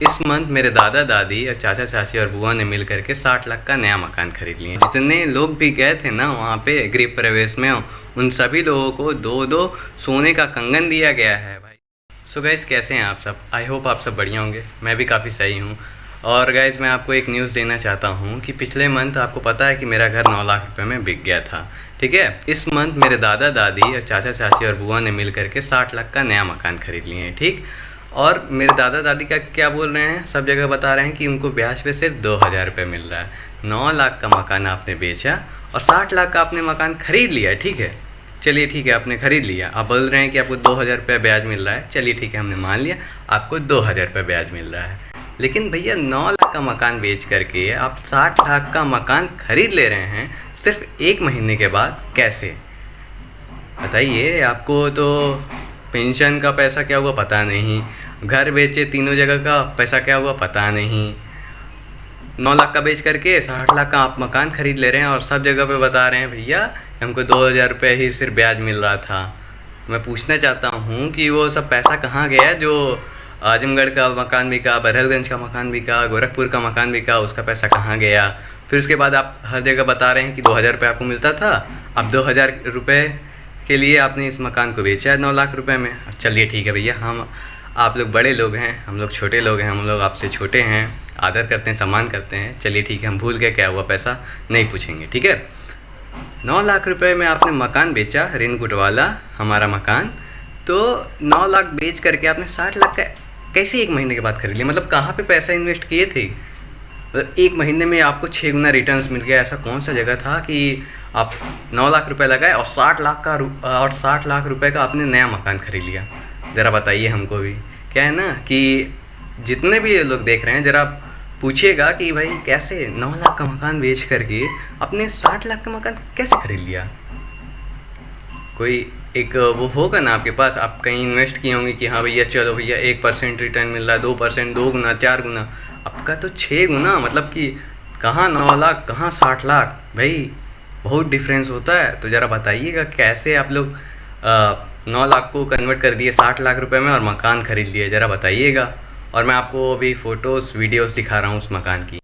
इस मंथ मेरे दादा दादी और चाचा चाची और बुआ ने मिल करके 60 लाख का नया मकान खरीद लिया। जितने लोग भी गए थे ना वहाँ पे गृह प्रवेश में, उन सभी लोगों को दो दो सोने का कंगन दिया गया है भाई। सो गाइस, कैसे हैं आप सब? आई होप आप सब बढ़िया होंगे। मैं भी काफ़ी सही हूँ। और गाइस, मैं आपको एक न्यूज़ देना चाहता हूँ कि पिछले मंथ आपको पता है कि मेरा घर 9 लाख रुपए में बिक गया था। ठीक है, इस मंथ मेरे दादा दादी और चाचा चाची और बुआ ने मिल करके 60 लाख का नया मकान खरीद लिए हैं। ठीक, और मेरे दादा दादी का क्या बोल रहे हैं, सब जगह बता रहे हैं कि उनको ब्याज पे सिर्फ 2000 रुपये मिल रहा है। 9 लाख का मकान आपने बेचा और 60 लाख का आपने मकान खरीद लिया। ठीक है, चलिए ठीक है, आपने खरीद लिया। आप बोल रहे हैं कि आपको 2000 रुपये ब्याज मिल रहा है। चलिए ठीक है, हमने मान लिया आपको 2000 रुपये ब्याज मिल रहा है। लेकिन भैया 9 लाख का मकान बेच करके आप 60 लाख का मकान खरीद ले रहे हैं सिर्फ 1 महीने के बाद। कैसे बताइए? आपको तो पेंशन का पैसा क्या हुआ पता नहीं, घर बेचे तीनों जगह का पैसा क्या हुआ पता नहीं। 9 लाख का बेच करके 60 लाख का आप मकान खरीद ले रहे हैं और सब जगह पे बता रहे हैं भैया हमको 2000 रुपये ही सिर्फ ब्याज मिल रहा था। मैं पूछना चाहता हूँ कि वो सब पैसा कहाँ गया जो आजमगढ़ का मकान बिका, बरहलगंज का मकान बिका, गोरखपुर का मकान बिका, उसका पैसा कहाँ गया? फिर उसके बाद आप हर जगह बता रहे हैं कि 2000 रुपये आपको मिलता था, अब 2000 रुपये के लिए आपने इस मकान को बेचा है 9 लाख रुपए में। चलिए ठीक है भैया, हम आप लोग बड़े लोग हैं, हम लोग छोटे लोग हैं, हम लोग आपसे छोटे हैं, आदर करते हैं, सम्मान करते हैं। चलिए ठीक है, हम भूल गए क्या हुआ, पैसा नहीं पूछेंगे। ठीक है, 9 लाख रुपए में आपने मकान बेचा, रेनकोट वाला हमारा मकान। तो 9 लाख बेच करके आपने 60 लाख का कैसे 1 महीने के बाद खरीद लिया? मतलब कहाँ पे पैसा इन्वेस्ट किए थे? मतलब 1 महीने में आपको 6 गुना रिटर्न्स मिल गया। ऐसा कौन सा जगह था कि आप 9 लाख रुपए लगाए और 60 लाख रुपए का आपने नया मकान खरीद लिया? ज़रा बताइए हमको भी। क्या है ना कि जितने भी लोग देख रहे हैं, ज़रा पूछिएगा कि भाई कैसे 9 लाख का मकान बेच करके आपने 60 लाख का मकान कैसे खरीद लिया? कोई एक वो होगा ना आपके पास, आप कहीं इन्वेस्ट किए होंगे कि हाँ भैया चलो भैया 1% रिटर्न मिल रहा है, 2%, 2 गुना, 4 गुना। आपका तो 6 गुना, मतलब कि कहाँ 9 लाख कहाँ 60 लाख भाई, बहुत डिफरेंस होता है। तो ज़रा बताइएगा कैसे आप लोग 9 लाख को कन्वर्ट कर दिए 60 लाख रुपए में और मकान खरीद लिए, ज़रा बताइएगा। और मैं आपको अभी फ़ोटोज़ वीडियोज़ दिखा रहा हूँ उस मकान की।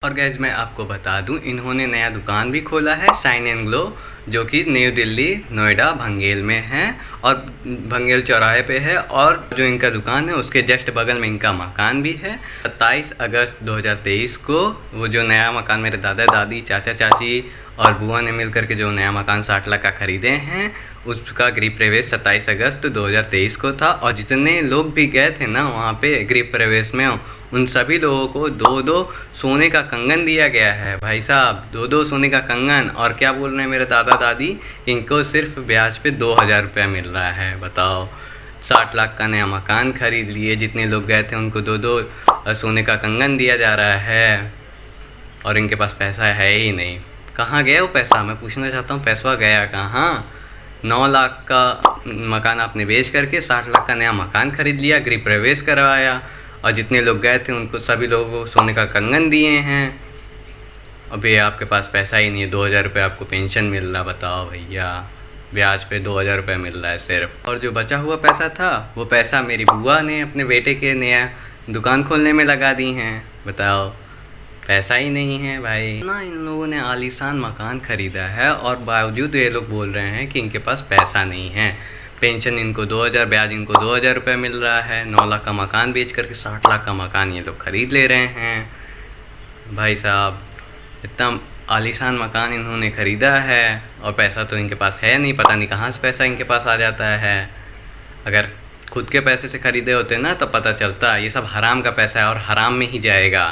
और गैस, मैं आपको बता दूं, इन्होंने नया दुकान भी खोला है, शाइन एंड ग्लो, जो कि न्यू दिल्ली, नोएडा, भंगेल में है और भंगेल चौराहे पे है। और जो इनका दुकान है उसके जस्ट बगल में इनका मकान भी है। 27 अगस्त 2023 को वो जो नया मकान मेरे दादा दादी, चाचा चाची और बुआ ने मिल करके जो नया मकान 60 लाख का खरीदे हैं, उसका गृह प्रवेश 27 अगस्त 2023 को था। और जितने लोग भी गए थे ना वहाँ पे गृह प्रवेश में, उन सभी लोगों को दो दो सोने का कंगन दिया गया है भाई साहब, दो दो सोने का कंगन। और क्या बोल रहे हैं मेरे दादा दादी, इनको सिर्फ ब्याज पे 2000 रुपया मिल रहा है। बताओ, 60 लाख का नया मकान खरीद लिए, जितने लोग गए थे उनको दो दो सोने का कंगन दिया जा रहा है और इनके पास पैसा है ही नहीं। कहाँ गया वो पैसा? मैं पूछना चाहता हूँ, पैसा गया कहाँ? 9 लाख का मकान आपने बेच करके 60 लाख का नया मकान खरीद लिया, गृह प्रवेश करवाया और जितने लोग गए थे उनको सभी लोगों को सोने का कंगन दिए हैं। अभी आपके पास पैसा ही नहीं है, 2000 रुपये आपको पेंशन मिल रहा। बताओ भैया, ब्याज पे 2000 रुपये मिल रहा है सिर्फ। और जो बचा हुआ पैसा था वो पैसा मेरी बुआ ने अपने बेटे के नया दुकान खोलने में लगा दी हैं। बताओ, पैसा ही नहीं है भाई ना। इन लोगों ने आलीशान मकान खरीदा है और बावजूद ये लोग बोल रहे हैं कि इनके पास पैसा नहीं है। पेंशन इनको 2000, ब्याज इनको 2000 रुपये मिल रहा है। 9 लाख का मकान बेच करके 60 लाख का मकान ये लोग खरीद ले रहे हैं। भाई साहब, इतना आलीशान मकान इन्होंने ख़रीदा है और पैसा तो इनके पास है नहीं, पता नहीं कहाँ से पैसा इनके पास आ जाता है। अगर खुद के पैसे से ख़रीदे होते ना तो पता चलता, ये सब हराम का पैसा है और हराम में ही जाएगा।